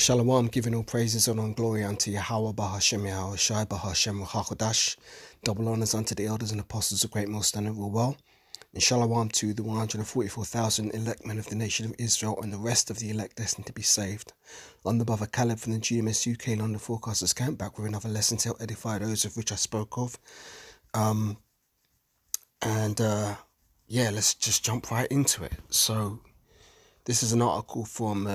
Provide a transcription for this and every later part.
Shalom, giving all praises and all glory unto Yahweh Bahashem Yahweh Shai Bahashem Hakodash. Double honors unto the elders and apostles of Great Most and Rule well. And shalom to the 144,000 elect men of the nation of Israel and the rest of the elect destined to be saved. I'm the brother Caleb from the GMS UK London Forecasters Camp, back with another lesson to help edify those of which I spoke of. Let's just jump right into it. So this is an article from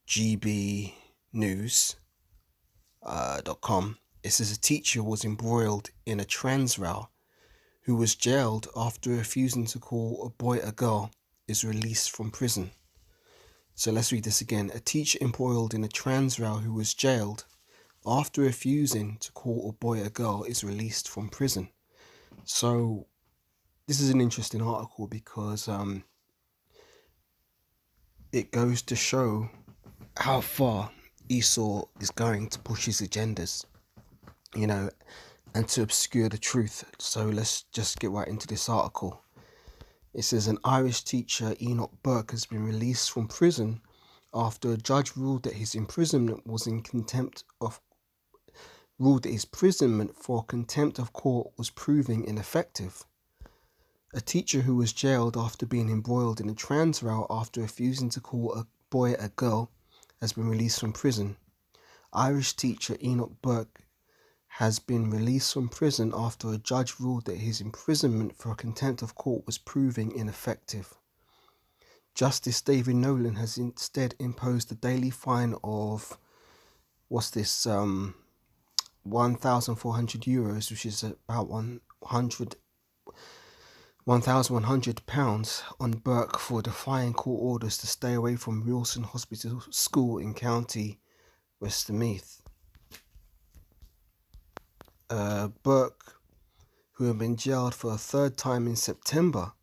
gbnews.com. It says a teacher was embroiled in a trans row who was jailed after refusing to call a boy a girl is released from prison. So let's read this again. A teacher embroiled in a trans row who was jailed after refusing to call a boy a girl is released from prison. So this is an interesting article because it goes to show how far Esau is going to push his agendas, and to obscure the truth. So let's just get right into this article. It says an Irish teacher, Enoch Burke, has been released from prison after a judge ruled that his imprisonment for contempt of court was proving ineffective. A teacher who was jailed after being embroiled in a trans row after refusing to call a boy a girl has been released from prison. Irish teacher Enoch Burke has been released from prison after a judge ruled that his imprisonment for contempt of court was proving ineffective. Justice David Nolan has instead imposed a daily fine of €1,400, which is about £1,100 on Burke for defying court orders to stay away from Wilson Hospital School in County Westmeath. Burke, who had been jailed for a third time in September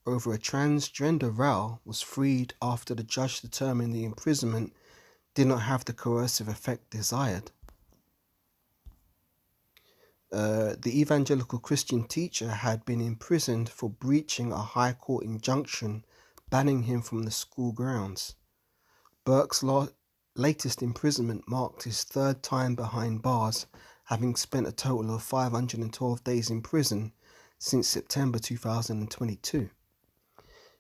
over a transgender row, was freed after the judge determined the imprisonment did not have the coercive effect desired. The evangelical Christian teacher had been imprisoned for breaching a high court injunction banning him from the school grounds. Burke's latest imprisonment marked his third time behind bars, having spent a total of 512 days in prison since September 2022.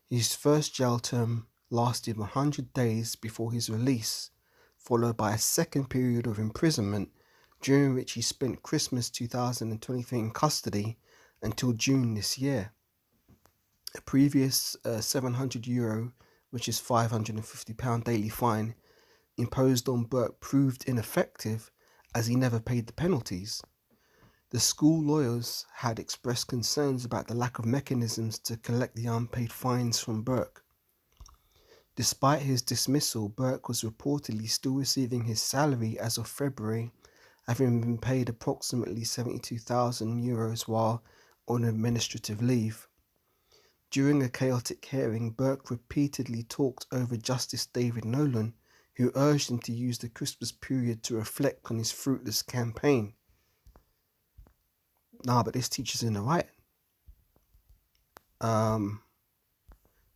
His first jail term lasted 100 days before his release, followed by a second period of imprisonment during which he spent Christmas 2023 in custody until June this year. A previous €700, which is £550 daily fine, imposed on Burke proved ineffective as he never paid the penalties. The school lawyers had expressed concerns about the lack of mechanisms to collect the unpaid fines from Burke. Despite his dismissal, Burke was reportedly still receiving his salary as of February, having been paid approximately €72,000 while on administrative leave. During a chaotic hearing, Burke repeatedly talked over Justice David Nolan, who urged him to use the Christmas period to reflect on his fruitless campaign. But this teacher's in the right. The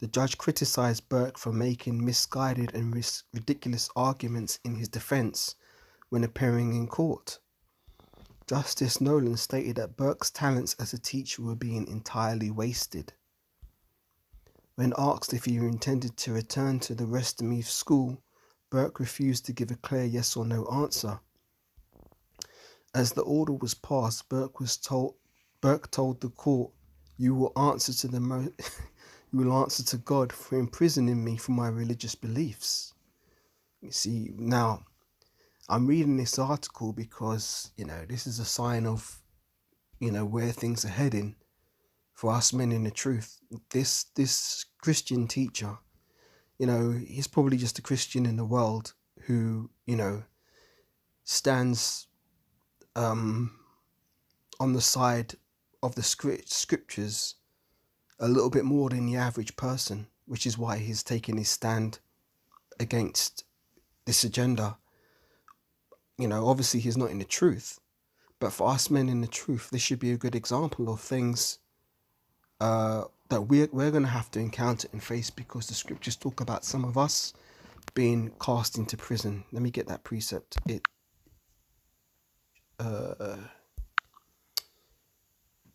judge criticized Burke for making misguided and ridiculous arguments in his defense when appearing in court. Justice Nolan stated that Burke's talents as a teacher were being entirely wasted. When asked if he intended to return to the Westmeath School, Burke refused to give a clear yes or no answer. As the order was passed, Burke told the court, "You will answer to you will answer to God for imprisoning me for my religious beliefs." You see, now I'm reading this article because this is a sign of where things are heading for us men in the truth. This Christian teacher, he's probably just a Christian in the world who, stands on the side of the scriptures a little bit more than the average person, which is why he's taking his stand against this agenda. Obviously he's not in the truth, but for us men in the truth, this should be a good example of things that we're going to have to encounter and face, because the scriptures talk about some of us being cast into prison. Let me get that precept.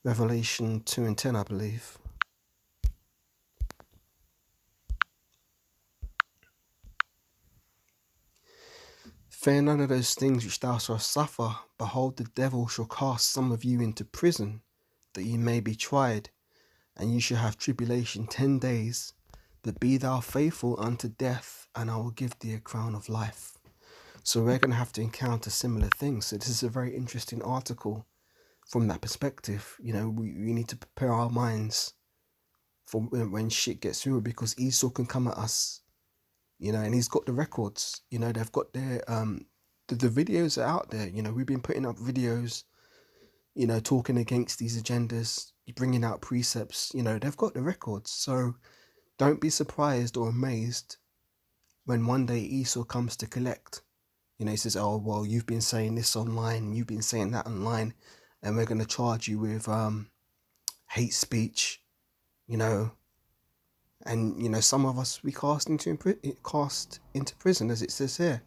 Revelation 2:10, I believe. Fear none of those things which thou shalt suffer. Behold, the devil shall cast some of you into prison, that ye may be tried, and you shall have tribulation 10 days. But be thou faithful unto death, and I will give thee a crown of life. So we're going to have to encounter similar things. So this is a very interesting article from that perspective. You know, we need to prepare our minds for when shit gets real, because Esau can come at us, you know, and he's got the records. You know, they've got their the videos are out there. You know, we've been putting up videos, you know, talking against these agendas, bringing out precepts. You know, they've got the records. So don't be surprised or amazed when one day Esau comes to collect. You know, he says, oh, well, you've been saying this online, you've been saying that online, and we're going to charge you with hate speech, you know. And, you know, some of us we cast into prison, as it says here.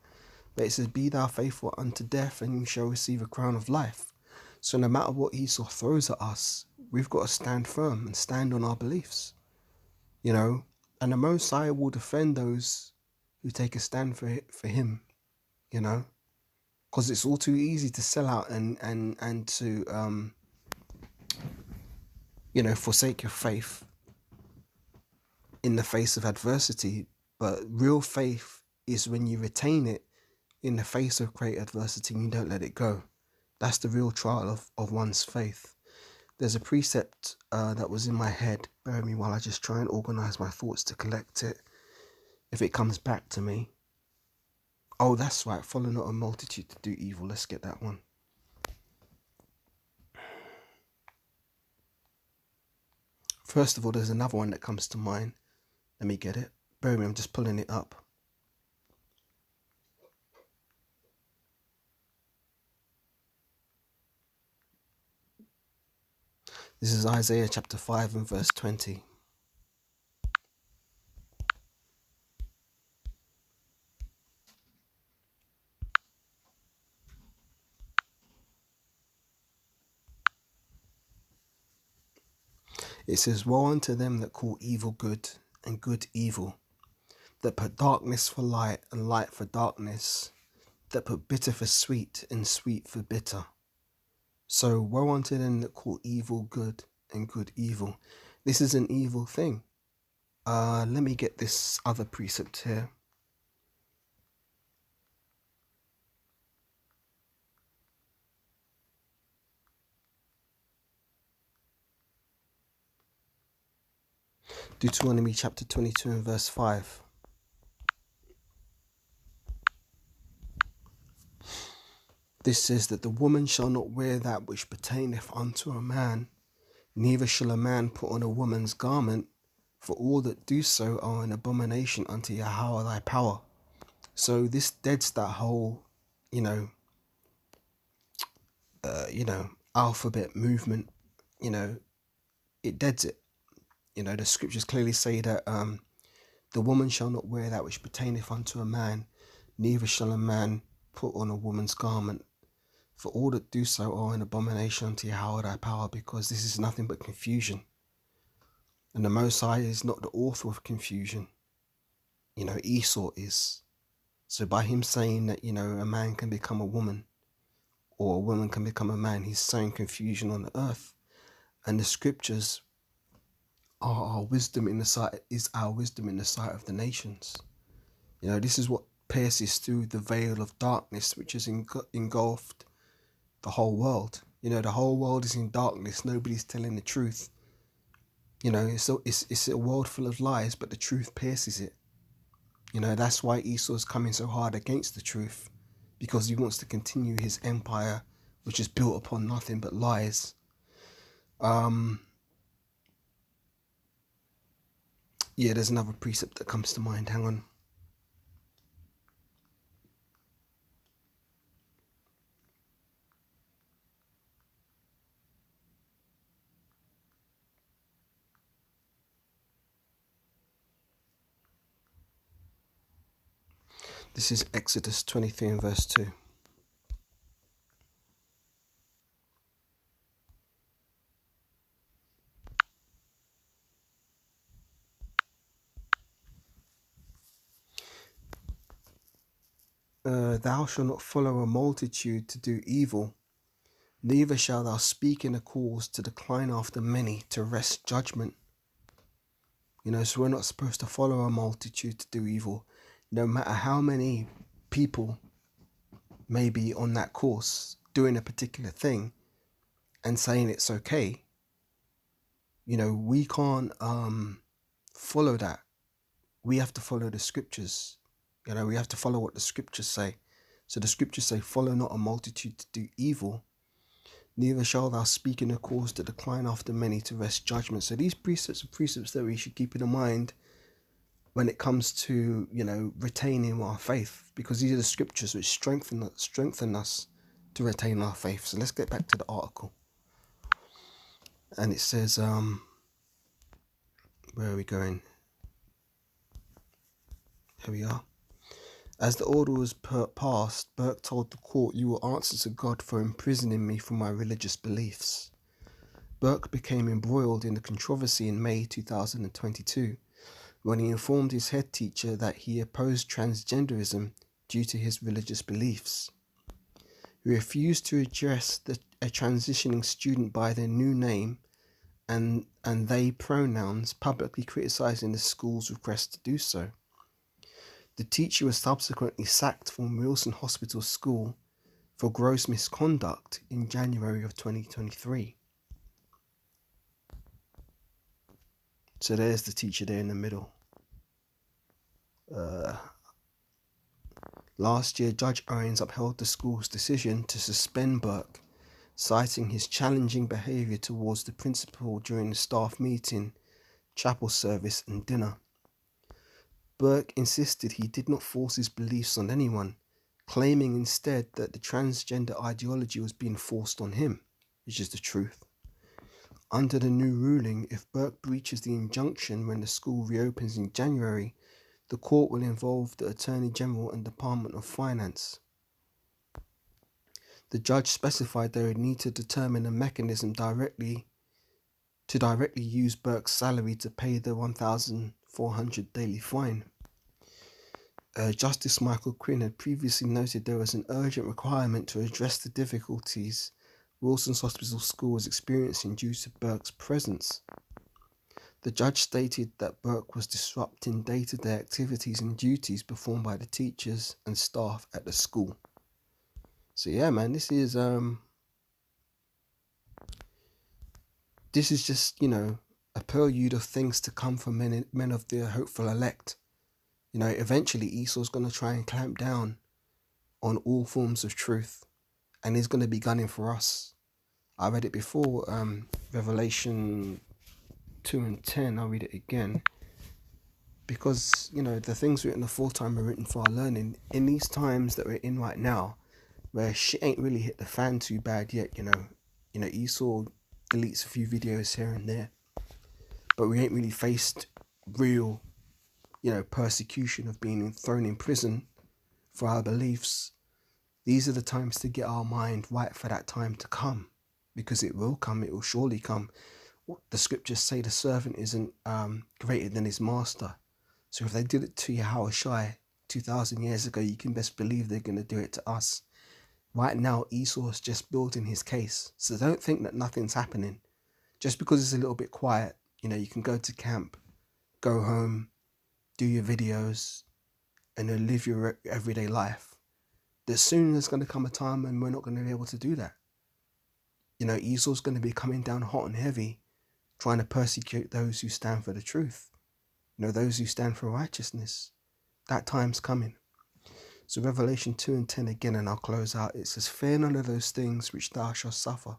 But it says, be thou faithful unto death, and you shall receive a crown of life. So no matter what Esau throws at us, we've got to stand firm and stand on our beliefs, you know. And the Most High will defend those who take a stand for him, you know. Because it's all too easy to sell out and to, you know, forsake your faith in the face of adversity. But real faith is when you retain it in the face of great adversity and you don't let it go. That's the real trial of one's faith. There's a precept that was in my head. Bear with me while I just try and organize my thoughts to collect it. If it comes back to me. Oh, that's right. Follow not a multitude to do evil. Let's get that one. First of all, there's another one that comes to mind. Let me get it. Bear with me, I'm just pulling it up. This is Isaiah chapter 5 and verse 20. It says, woe unto them that call evil good and good evil, that put darkness for light and light for darkness, that put bitter for sweet and sweet for bitter. So woe unto them that call evil good and good evil. This is an evil thing. Let me get this other precept here. Deuteronomy chapter 22 and verse 5. This says that the woman shall not wear that which pertaineth unto a man, neither shall a man put on a woman's garment, for all that do so are an abomination unto Yahweh thy power. So this deads that whole, alphabet movement. It deads it. The scriptures clearly say that the woman shall not wear that which pertaineth unto a man, neither shall a man put on a woman's garment. For all that do so are an abomination unto Yahweh thy power, because this is nothing but confusion. And the Most High is not the author of confusion. Esau is. So by him saying that, a man can become a woman or a woman can become a man, he's sowing confusion on the earth. And the scriptures are our wisdom in the sight of the nations. This is what pierces through the veil of darkness which has engulfed the whole world. The whole world is in darkness. Nobody's telling the truth. It's a world full of lies, but the truth pierces it. That's why Esau's coming so hard against the truth, because he wants to continue his empire, which is built upon nothing but lies. There's another precept that comes to mind. Hang on. This is Exodus 23 and verse 2. Thou shalt not follow a multitude to do evil, neither shalt thou speak in a cause to decline after many, to wrest judgment. So we're not supposed to follow a multitude to do evil, no matter how many people may be on that course doing a particular thing and saying it's okay. We can't follow that. We have to follow the scriptures. We have to follow what the scriptures say. So the scriptures say, follow not a multitude to do evil, neither shalt thou speak in a cause to decline after many, to wrest judgment. So these precepts are precepts that we should keep in mind when it comes to, retaining our faith, because these are the scriptures which strengthen us to retain our faith. So let's get back to the article. And it says, where are we going? Here we are. As the order was passed, Burke told the court, "You will answer to God for imprisoning me for my religious beliefs." Burke became embroiled in the controversy in May 2022 when he informed his head teacher that he opposed transgenderism due to his religious beliefs. He refused to address a transitioning student by their new name and they pronouns, publicly criticizing the school's request to do so. The teacher was subsequently sacked from Wilson Hospital School for gross misconduct in January of 2023. So there's the teacher there in the middle. Last year, Judge Owens upheld the school's decision to suspend Burke, citing his challenging behaviour towards the principal during the staff meeting, chapel service and dinner. Burke insisted he did not force his beliefs on anyone, claiming instead that the transgender ideology was being forced on him, which is the truth. Under the new ruling, if Burke breaches the injunction when the school reopens in January, the court will involve the Attorney General and Department of Finance. The judge specified they would need to determine a mechanism directly use Burke's salary to pay the $1,400 daily fine. Justice Michael Quinn had previously noted there was an urgent requirement to address the difficulties Wilson's Hospital School was experiencing due to Burke's presence. The judge stated that Burke was disrupting day-to-day activities and duties performed by the teachers and staff at the school. So yeah, man, this is just, a prelude of things to come for men of the hopeful elect. Eventually Esau's going to try and clamp down on all forms of truth, and he's going to be gunning for us. I read it before, Revelation 2 and 10. I'll read it again, because the things written aforetime are written for our learning. In these times that we're in right now, where shit ain't really hit the fan too bad yet, Esau deletes a few videos here and there, but we ain't really faced real persecution of being thrown in prison for our beliefs. These are the times to get our mind right for that time to come, because it will come, it will surely come. The scriptures say the servant isn't greater than his master. So if they did it to Yahushua 2,000 years ago, you can best believe they're going to do it to us. Right now, Esau's just building his case. So don't think that nothing's happening. Just because it's a little bit quiet, you can go to camp, go home, do your videos, and then live your everyday life. There's soon there's going to come a time when we're not going to be able to do that. Esau's going to be coming down hot and heavy, trying to persecute those who stand for the truth. Those who stand for righteousness. That time's coming. So Revelation 2 and 10 again, and I'll close out. It says, "Fear none of those things which thou shalt suffer.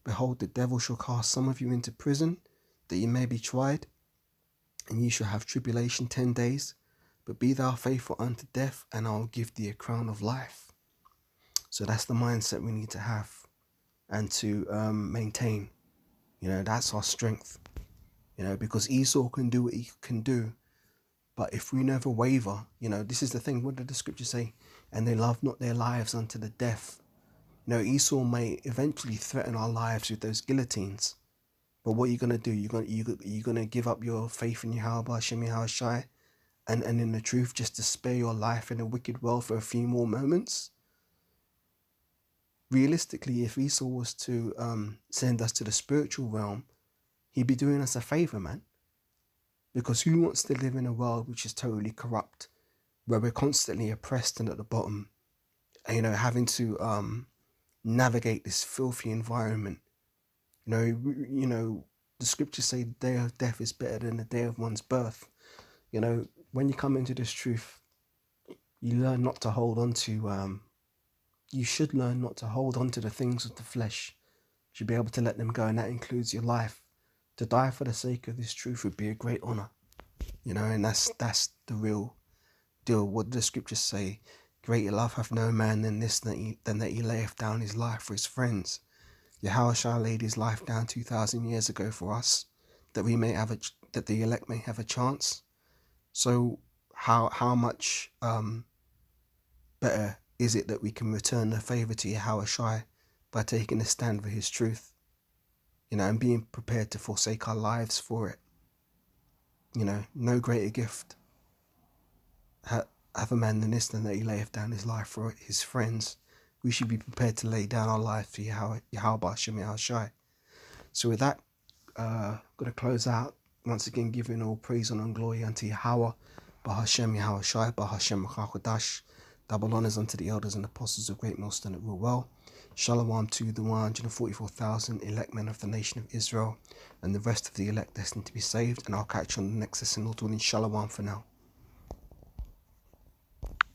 Behold, the devil shall cast some of you into prison, that ye may be tried, and ye shall have tribulation 10 days. But be thou faithful unto death, and I will give thee a crown of life." So that's the mindset we need to have and to maintain. That's our strength. Because Esau can do what he can do, But if we never waver, this is the thing. What did the scripture say? And they love not their lives unto the death. Esau may eventually threaten our lives with those guillotines. But what are you going to do? You're gonna give up your faith in Yahweh Hashem Yahushai and in the truth just to spare your life in a wicked world for a few more moments? Realistically, if Esau was to send us to the spiritual realm, he'd be doing us a favor, man. Because who wants to live in a world which is totally corrupt, where we're constantly oppressed and at the bottom, and, having to navigate this filthy environment? The scriptures say the day of death is better than the day of one's birth. When you come into this truth, you learn not to hold on to, you should learn not to hold on to the things of the flesh. You should be able to let them go, and that includes your life. To die for the sake of this truth would be a great honor, and that's the real deal. What the scriptures say, greater love hath no man than this, than that he layeth down his life for his friends. Yahushua laid his life down 2,000 years ago for us, that we may have that the elect may have a chance. So how much better is it that we can return the favor to Yahushua by taking a stand for his truth, and being prepared to forsake our lives for it? No greater gift hath a man than this, than that he layeth down his life for his friends. We should be prepared to lay down our life for Yahweh Hashem Yahushai. So with that, I'm going to close out, once again giving all praise and glory unto Yahweh, Bahashem Yahushai, Bahashem Chakodash. Double honors unto the elders and apostles of Great Millstone that rule well. Shalom to the 144,000 elect men of the nation of Israel, and the rest of the elect destined to be saved. And I'll catch you on the next synodal in Shalom for now.